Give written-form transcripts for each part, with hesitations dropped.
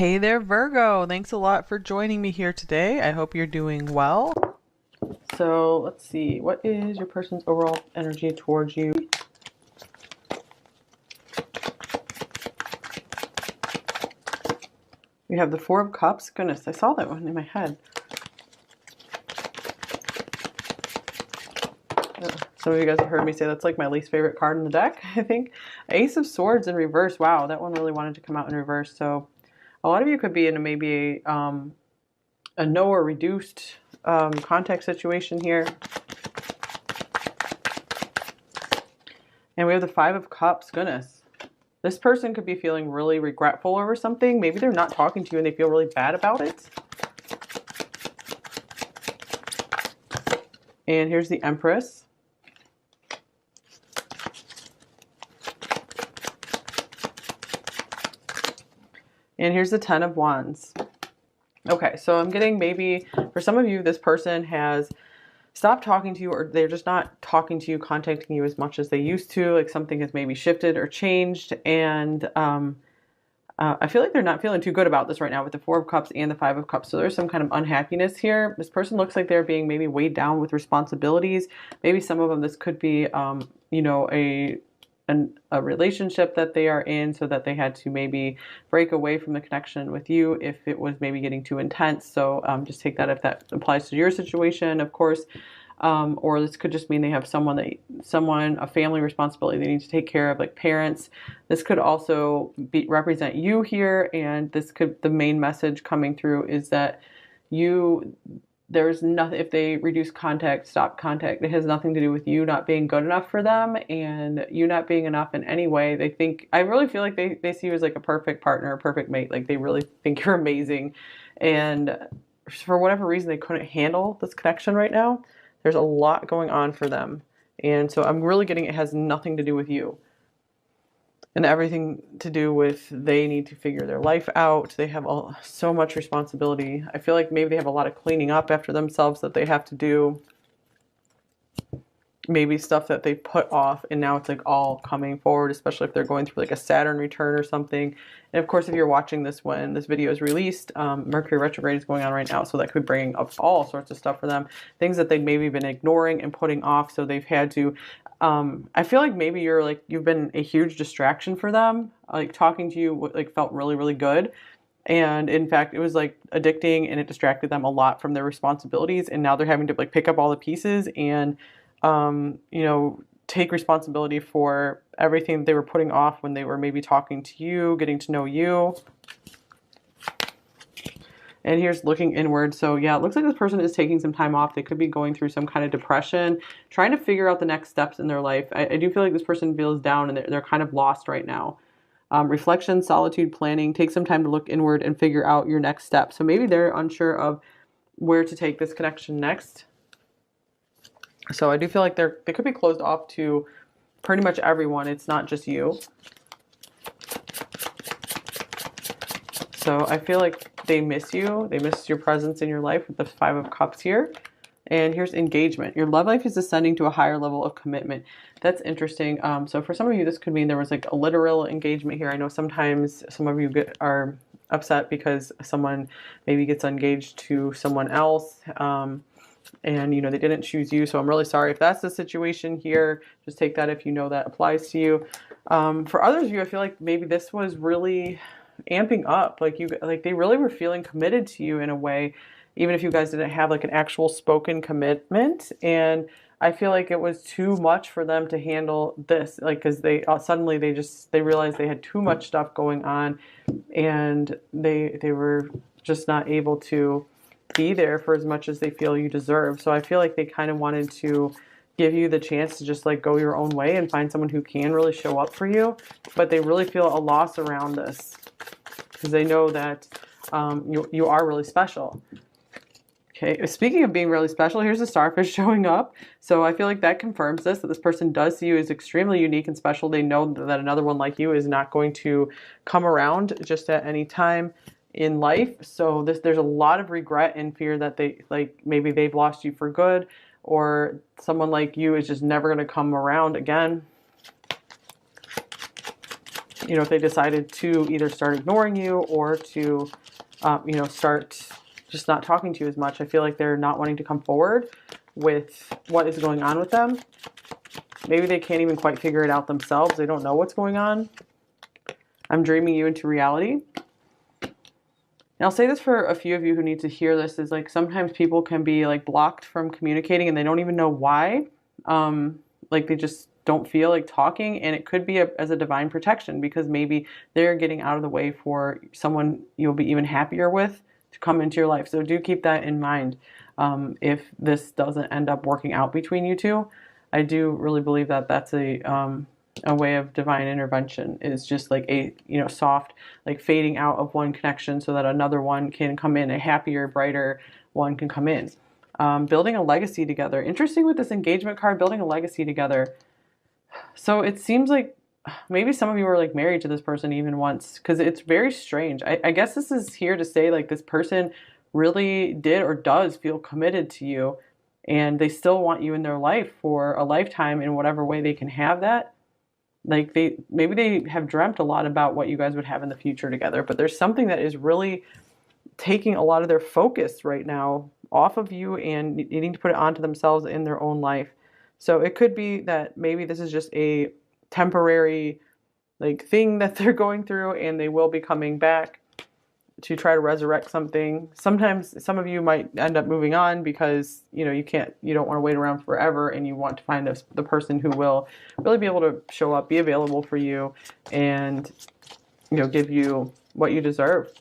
Hey there, Virgo. Thanks a lot for joining me here today. I hope you're doing well. So let's see. What is your person's overall energy towards you? We have the Four of Cups. Goodness, I saw that one in my head. Some of you guys have heard me say that's like my least favorite card in the deck, I think. Ace of Swords in reverse. Wow, that one really wanted to come out in reverse. So a lot of you could be in maybe a no or reduced contact situation here. And we have the Five of Cups. Goodness. This person could be feeling really regretful over something. Maybe they're not talking to you and they feel really bad about it. And here's the Empress. And here's the Ten of Wands. Okay, so I'm getting maybe for some of you, this person has stopped talking to you, or they're just not talking to you, contacting you as much as they used to. Like something has maybe shifted or changed. And I feel like they're not feeling too good about this right now with the Four of Cups and the Five of Cups. So there's some kind of unhappiness here. This person looks like they're being maybe weighed down with responsibilities. Maybe some of them, this could be, you know, a relationship that they are in, so that they had to maybe break away from the connection with you if it was maybe getting too intense. So just take that if that applies to your situation, of course. Or this could just mean they have a family responsibility they need to take care of, like parents. This could also represent you here, and the main message coming through is that there's nothing, if they reduce contact, stop contact, it has nothing to do with you not being good enough for them and you not being enough in any way. I really feel like they see you as like a perfect partner, a perfect mate. Like they really think you're amazing. And for whatever reason, they couldn't handle this connection right now. There's a lot going on for them. And so I'm really getting it has nothing to do with you. And everything to do with they need to figure their life out. They have so much responsibility. I feel like maybe they have a lot of cleaning up after themselves that they have to do. Maybe stuff that they put off and now it's like all coming forward, especially if they're going through like a Saturn return or something. And of course, if you're watching this when this video is released, Mercury retrograde is going on right now. So that could bring up all sorts of stuff for them. Things that they've maybe been ignoring and putting off. So they've had to, I feel like maybe you've been a huge distraction for them. Like talking to you like felt really, really good. And in fact, it was like addicting and it distracted them a lot from their responsibilities. And now they're having to like pick up all the pieces and you know, take responsibility for everything they were putting off when they were maybe talking to you, getting to know you. And here's looking inward. So yeah, it looks like this person is taking some time off. They could be going through some kind of depression, trying to figure out the next steps in their life. I do feel like this person feels down and they're kind of lost right now. Reflection, solitude, planning. Take some time to look inward and figure out your next step. So maybe they're unsure of where to take this connection next. So I do feel like they could be closed off to pretty much everyone. It's not just you. So I feel like they miss you. They miss your presence in your life with the Five of Cups here. And here's engagement. Your love life is ascending to a higher level of commitment. That's interesting. So for some of you, this could mean there was like a literal engagement here. I know sometimes some of you are upset because someone maybe gets engaged to someone else. And, you know, they didn't choose you. So I'm really sorry if that's the situation here. Just take that if you know that applies to you. For others of you, I feel like maybe this was really amping up. Like they really were feeling committed to you in a way, even if you guys didn't have like an actual spoken commitment. And I feel like it was too much for them to handle this. Like, because they suddenly they realized they had too much stuff going on and they were just not able to be there for as much as they feel you deserve. So I feel like they kind of wanted to give you the chance to just like go your own way and find someone who can really show up for you. But they really feel a loss around this because they know that you are really special. Okay, speaking of being really special, here's the starfish showing up. So I feel like that confirms that this person does see you as extremely unique and special. They know that another one like you is not going to come around just at any time in life. So there's a lot of regret and fear that maybe they've lost you for good, or someone like you is just never going to come around again. you know, if they decided to either start ignoring you or to, you know, start just not talking to you as much. I feel like they're not wanting to come forward with what is going on with them. Maybe they can't even quite figure it out themselves. They don't know what's going on. I'm dreaming you into reality. And I'll say this for a few of you who need to hear this, is like sometimes people can be like blocked from communicating and they don't even know why. Like they just don't feel like talking, and it could be as a divine protection, because maybe they're getting out of the way for someone you'll be even happier with to come into your life. So do keep that in mind. If this doesn't end up working out between you two, I do really believe that that's a way of divine intervention, is just like a, you know, soft, like fading out of one connection so that another one can come in, a happier, brighter one can come in. Building a legacy together. Interesting with this engagement card, building a legacy together. So it seems like maybe some of you were like married to this person even once, because it's very strange. I guess this is here to say like this person really did or does feel committed to you, and they still want you in their life for a lifetime in whatever way they can have that. Like maybe they have dreamt a lot about what you guys would have in the future together, but there's something that is really taking a lot of their focus right now off of you and needing to put it onto themselves in their own life. So it could be that maybe this is just a temporary like thing that they're going through, and they will be coming back to try to resurrect something. Sometimes some of you might end up moving on because, you know, you don't want to wait around forever, and you want to find the person who will really be able to show up, be available for you, and, you know, give you what you deserve.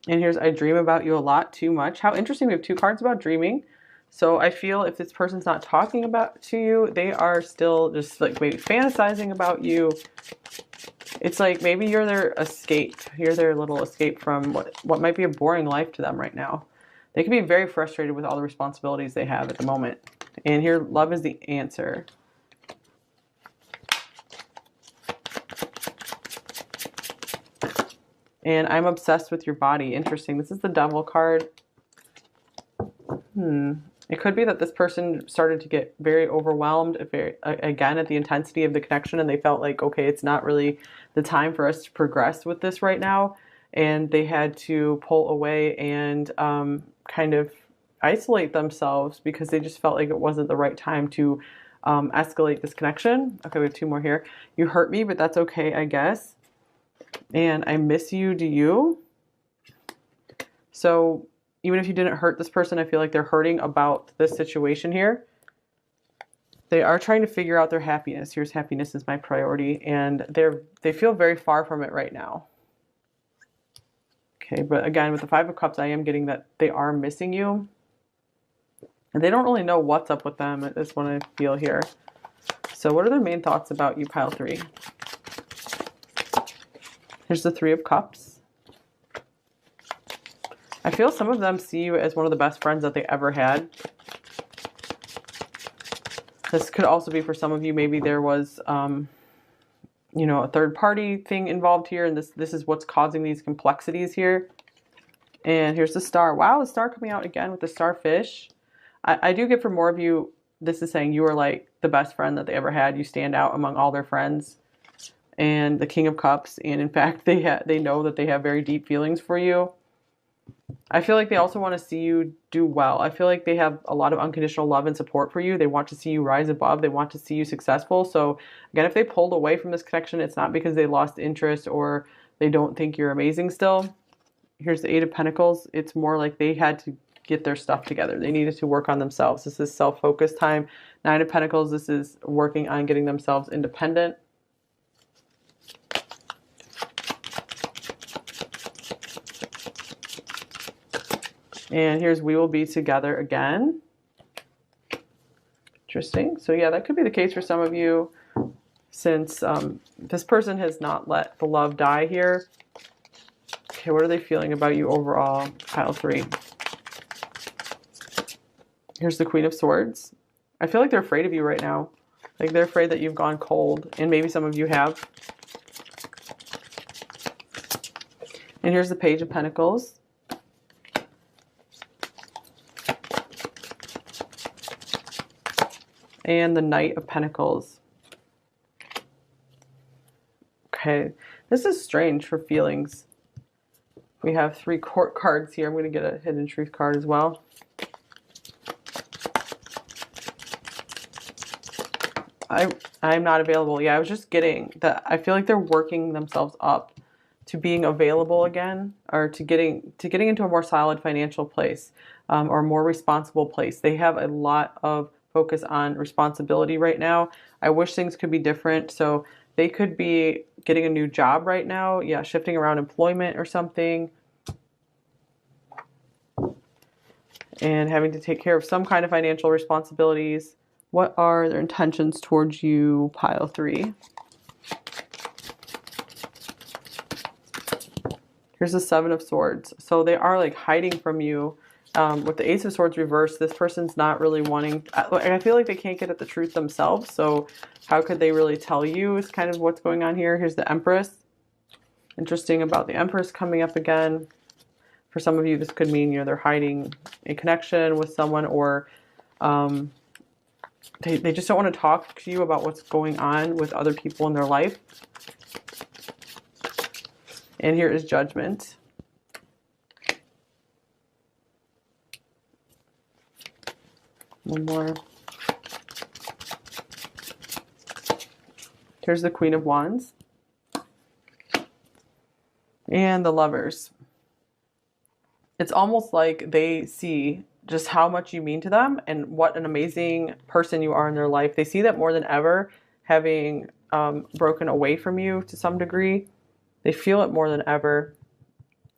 And here's, I dream about you a lot, too much. How interesting. We have two cards about dreaming. So I feel if this person's not talking about to you, they are still just like maybe fantasizing about you. It's like maybe you're their escape. You're their little escape from what might be a boring life to them right now. They can be very frustrated with all the responsibilities they have at the moment. And here, love is the answer. And I'm obsessed with your body. Interesting. This is the Devil card. It could be that this person started to get very overwhelmed again at the intensity of the connection, and they felt like, okay, it's not really the time for us to progress with this right now. And they had to pull away and kind of isolate themselves because they just felt like it wasn't the right time to escalate this connection. Okay, we have two more here. You hurt me, but that's okay, I guess. And I miss you, do you? So even if you didn't hurt this person, I feel like they're hurting about this situation here. They are trying to figure out their happiness. Here's happiness is my priority. And they feel very far from it right now. Okay, but again, with the Five of Cups, I am getting that they are missing you. And they don't really know what's up with them. Is what I feel here. So what are their main thoughts about you, pile 3? Here's the Three of Cups. I feel some of them see you as one of the best friends that they ever had. This could also be for some of you, maybe there was, you know, a third party thing involved here, and this is what's causing these complexities here. And here's the Star. Wow, the Star coming out again with the Starfish. I do get for more of you, this is saying you are like the best friend that they ever had. You stand out among all their friends. And the King of Cups, and in fact, they know that they have very deep feelings for you. I feel like they also want to see you do well. I feel like they have a lot of unconditional love and support for you. They want to see you rise above. They want to see you successful. So again, if they pulled away from this connection, it's not because they lost interest or they don't think you're amazing still. Here's the Eight of Pentacles. It's more like they had to get their stuff together. They needed to work on themselves. This is self-focused time. Nine of Pentacles, this is working on getting themselves independent. And here's we will be together again. Interesting. So yeah, that could be the case for some of you, since this person has not let the love die here. Okay, what are they feeling about you overall, pile 3? Here's the Queen of Swords. I feel like they're afraid of you right now. Like they're afraid that you've gone cold, and maybe some of you have. And here's the Page of Pentacles. and the Knight of Pentacles. Okay, this is strange for feelings. We have 3 court cards here. I'm going to get a hidden truth card as well. I'm not available. Yeah, I was just getting that. I feel like they're working themselves up to being available again, or to getting into a more solid financial place, or a more responsible place. They have a lot of focus on responsibility right now. I wish things could be different. So they could be getting a new job right now. Yeah, shifting around employment or something. And having to take care of some kind of financial responsibilities. What are their intentions towards you, pile 3? Here's the 7 of Swords. So they are like hiding from you. With the Ace of Swords reversed, this person's not really wanting... I feel like they can't get at the truth themselves. So how could they really tell you is kind of what's going on here. Here's the Empress. Interesting about the Empress coming up again. For some of you, this could mean, you know, they're hiding a connection with someone, or... They just don't want to talk to you about what's going on with other people in their life. And here is Judgment. One more. Here's the Queen of Wands. And the Lovers. It's almost like they see just how much you mean to them and what an amazing person you are in their life. They see that more than ever, having broken away from you to some degree. They feel it more than ever.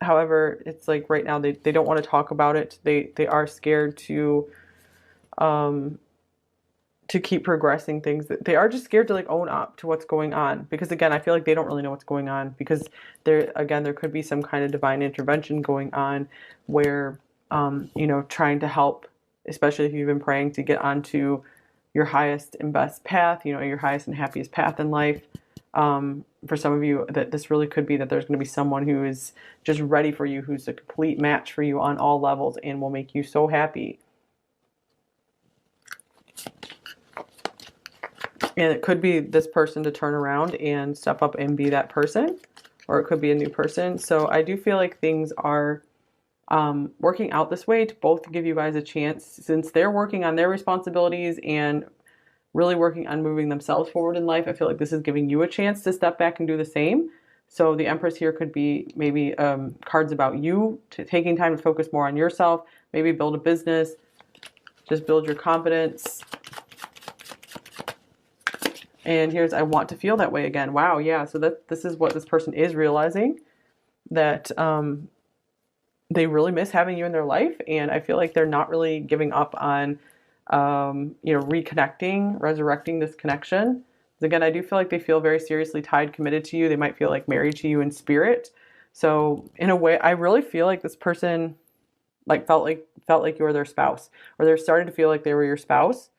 However, it's like right now they don't want to talk about it. They are scared to keep progressing things. They are just scared to like own up to what's going on, because again, I feel like they don't really know what's going on, because there could be some kind of divine intervention going on where you know, trying to help, especially if you've been praying to get onto your highest and best path, you know, your highest and happiest path in life. For some of you, that this really could be that there's going to be someone who is just ready for you, who's a complete match for you on all levels and will make you so happy. And it could be this person to turn around and step up and be that person, or it could be a new person. So I do feel like things are working out this way to both give you guys a chance, since they're working on their responsibilities and really working on moving themselves forward in life. I feel like this is giving you a chance to step back and do the same. So the Empress here could be maybe cards about you, taking time to focus more on yourself, maybe build a business, just build your confidence. And here's, I want to feel that way again. Wow, yeah. So this is what this person is realizing, that they really miss having you in their life. And I feel like they're not really giving up on, you know, reconnecting, resurrecting this connection. Because again, I do feel like they feel very seriously tied, committed to you. They might feel like married to you in spirit. So in a way, I really feel like this person like felt like you were their spouse, or they're starting to feel like they were your spouse.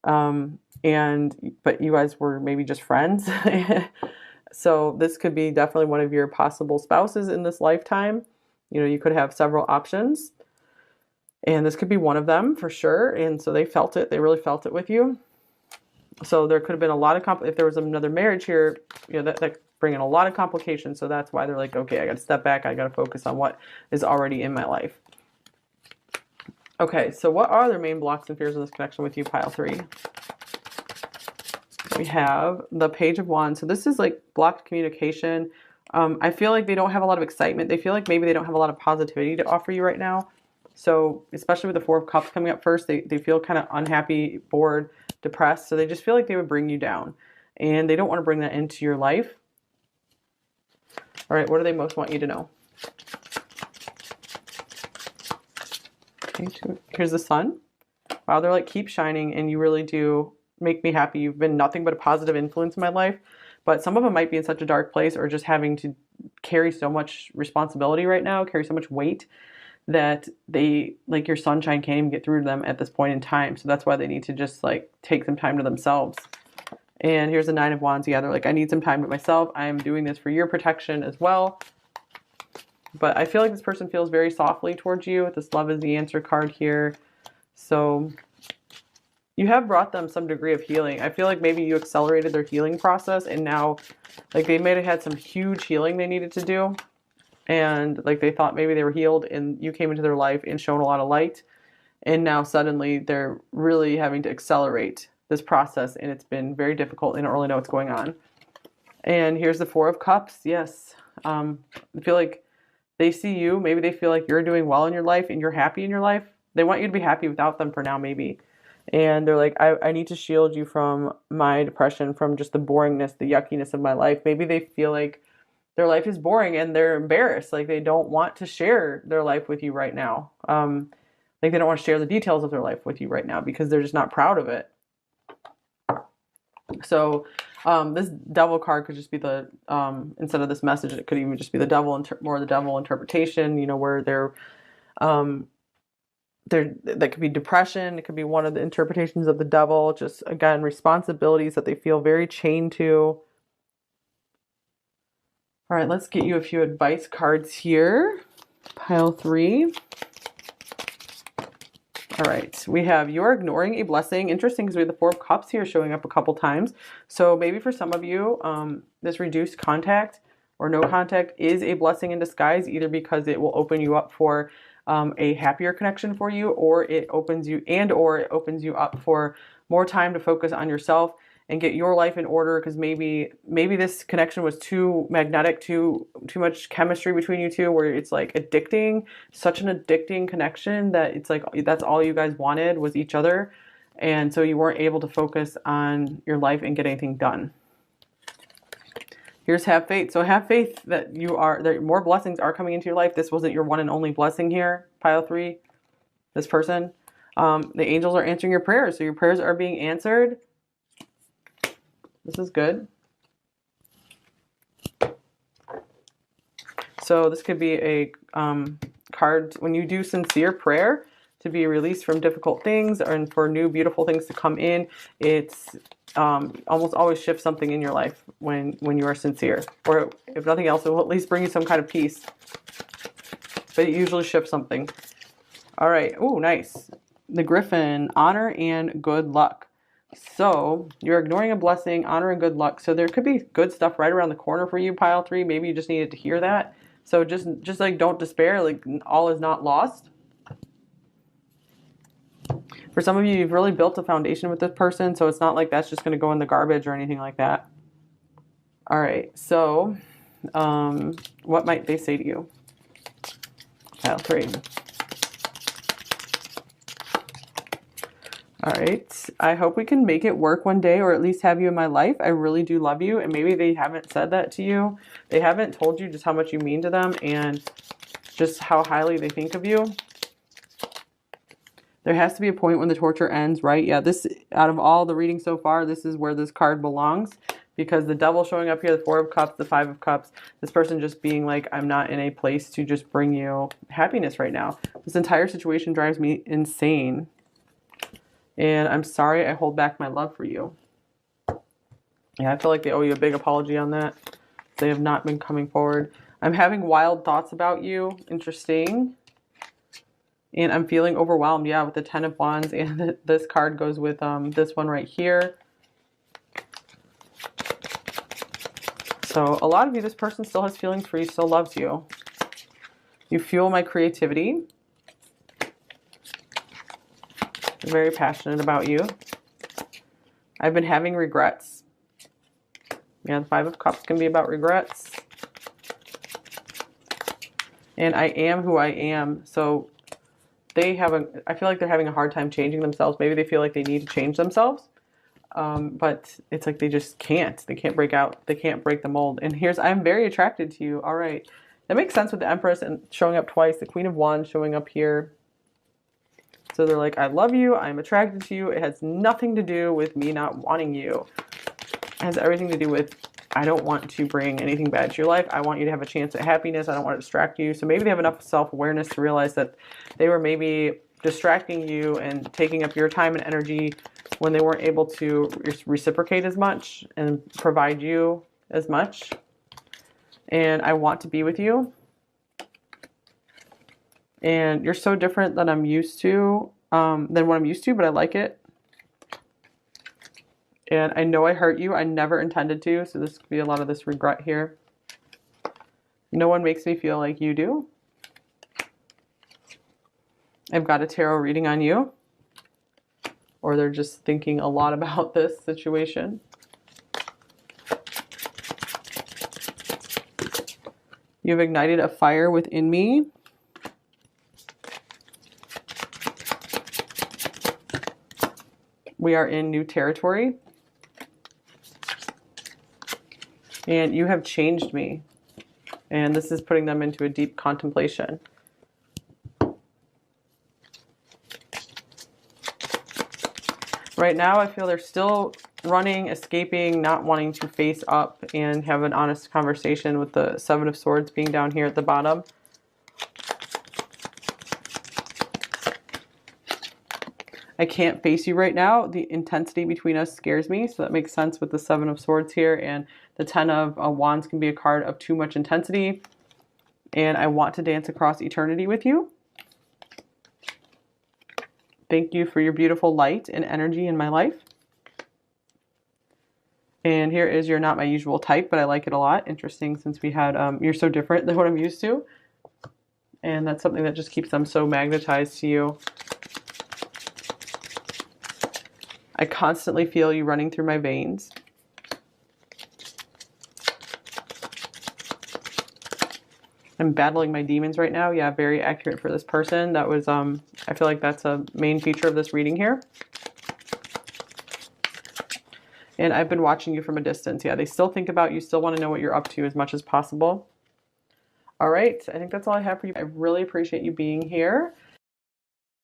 But you guys were maybe just friends. So this could be definitely one of your possible spouses in this lifetime. You know, you could have several options, and this could be one of them for sure. And so they felt it. They really felt it with you. So there could have been a lot of if there was another marriage here, you know, that bring in a lot of complications. So that's why they're like, okay, I got to step back. I got to focus on what is already in my life. Okay, so what are their main blocks and fears in this connection with you, pile 3? We have the Page of Wands. So this is like blocked communication. I feel like they don't have a lot of excitement. They feel like maybe they don't have a lot of positivity to offer you right now. So especially with the 4 of Cups coming up first, they feel kind of unhappy, bored, depressed. So they just feel like they would bring you down, and they don't want to bring that into your life. All right, what do they most want you to know? Okay, here's the Sun. Wow, they're like, keep shining, and you really do make me happy. You've been nothing but a positive influence in my life. But some of them might be in such a dark place, or just having to carry so much responsibility right now, carry so much weight, that they, like, your sunshine can't even get through to them at this point in time. So that's why they need to just like take some time to themselves. And here's the 9 of Wands. Yeah, they're like, I need some time to myself. I'm doing this for your protection as well. But I feel like this person feels very softly towards you. This Love is the Answer card here. So You have brought them some degree of healing. I feel like maybe you accelerated their healing process, and now, like, they may have had some huge healing they needed to do, and like they thought maybe they were healed, and you came into their life and shown a lot of light, and now suddenly they're really having to accelerate this process, and it's been very difficult. They don't really know what's going on. And here's the Four of Cups. Yes. I feel like they see you. Maybe they feel like you're doing well in your life and you're happy in your life. They want you to be happy without them for now, maybe. And they're like, I need to shield you from my depression, from just the boringness, the yuckiness of my life. Maybe they feel like their life is boring and they're embarrassed. Like they don't want to share their life with you right now. Like they don't want to share the details of their life with you right now because they're just not proud of it. So this devil card could just be the, instead of this message, it could even just be the devil, more the devil interpretation, you know, where that could be depression. It could be one of the interpretations of the devil. Just, again, responsibilities that they feel very chained to. All right, let's get you a few advice cards here. Pile 3. All right, we have you're ignoring a blessing. Interesting because we have the Four of Cups here showing up a couple times. So maybe for some of you, this reduced contact or no contact is a blessing in disguise, either because it will open you up for a happier connection for you, or it opens you up for more time to focus on yourself and get your life in order, because maybe this connection was too magnetic, too much chemistry between you two, where it's like addicting, such an addicting connection that it's like that's all you guys wanted was each other, and so you weren't able to focus on your life and get anything done. Here's have faith. So have faith that more blessings are coming into your life. This wasn't your one and only blessing here, pile 3. This person, the angels are answering your prayers, so your prayers are being answered. This is good. So this could be a card when you do sincere prayer to be released from difficult things and for new beautiful things to come in. It's almost always shifts something in your life when you are sincere, or if nothing else, it will at least bring you some kind of peace. But it usually shifts something. All right. Oh, nice. The Griffin, honor and good luck. So you're ignoring a blessing, honor and good luck. So there could be good stuff right around the corner for you, pile 3. Maybe you just needed to hear that. So just like don't despair. Like all is not lost. For some of you, you've really built a foundation with this person, so it's not like that's just going to go in the garbage or anything like that. All right, so what might they say to you? Pile 3. All right, I hope we can make it work one day, or at least have you in my life. I really do love you, and maybe they haven't said that to you. They haven't told you just how much you mean to them and just how highly they think of you. There has to be a point when the torture ends, right? Yeah, this, out of all the readings so far, this is where this card belongs, because the devil showing up here, the Four of Cups, the Five of Cups, this person just being like, I'm not in a place to just bring you happiness right now. This entire situation drives me insane. And I'm sorry I hold back my love for you. Yeah, I feel like they owe you a big apology on that. They have not been coming forward. I'm having wild thoughts about you. Interesting. And I'm feeling overwhelmed, yeah, with the Ten of Wands. And this card goes with this one right here. So a lot of you, this person still has feelings for you, still loves you. You fuel my creativity. I'm very passionate about you. I've been having regrets. Yeah, the Five of Cups can be about regrets. And I am who I am. So I feel like they're having a hard time changing themselves. Maybe they feel like they need to change themselves. But it's like they just can't. They can't break out. They can't break the mold. And I'm very attracted to you. All right. That makes sense with the Empress and showing up twice. The Queen of Wands showing up here. So they're like, I love you. I'm attracted to you. It has nothing to do with me not wanting you. It has everything to do with, I don't want to bring anything bad to your life. I want you to have a chance at happiness. I don't want to distract you. So maybe they have enough self-awareness to realize that they were maybe distracting you and taking up your time and energy when they weren't able to reciprocate as much and provide you as much. And I want to be with you. And you're so different than I'm used to, than what I'm used to, but I like it. And I know I hurt you. I never intended to. So this could be a lot of this regret here. No one makes me feel like you do. I've got a tarot reading on you. Or they're just thinking a lot about this situation. You've ignited a fire within me. We are in new territory. And you have changed me. And this is putting them into a deep contemplation. Right now, I feel they're still running, escaping, not wanting to face up and have an honest conversation, with the Seven of Swords being down here at the bottom. I can't face you right now. The intensity between us scares me, so that makes sense with the Seven of Swords here. And the Ten of Wands can be a card of too much intensity. And I want to dance across eternity with you. Thank you for your beautiful light and energy in my life. And here is your not my usual type, but I like it a lot. Interesting, since we had, you're so different than what I'm used to. And that's something that just keeps them so magnetized to you. I constantly feel you running through my veins. I'm battling my demons right now. Yeah, very accurate for this person. That was, I feel like that's a main feature of this reading here. And I've been watching you from a distance. Yeah, they still think about you, still want to know what you're up to as much as possible. All right, I think that's all I have for you. I really appreciate you being here.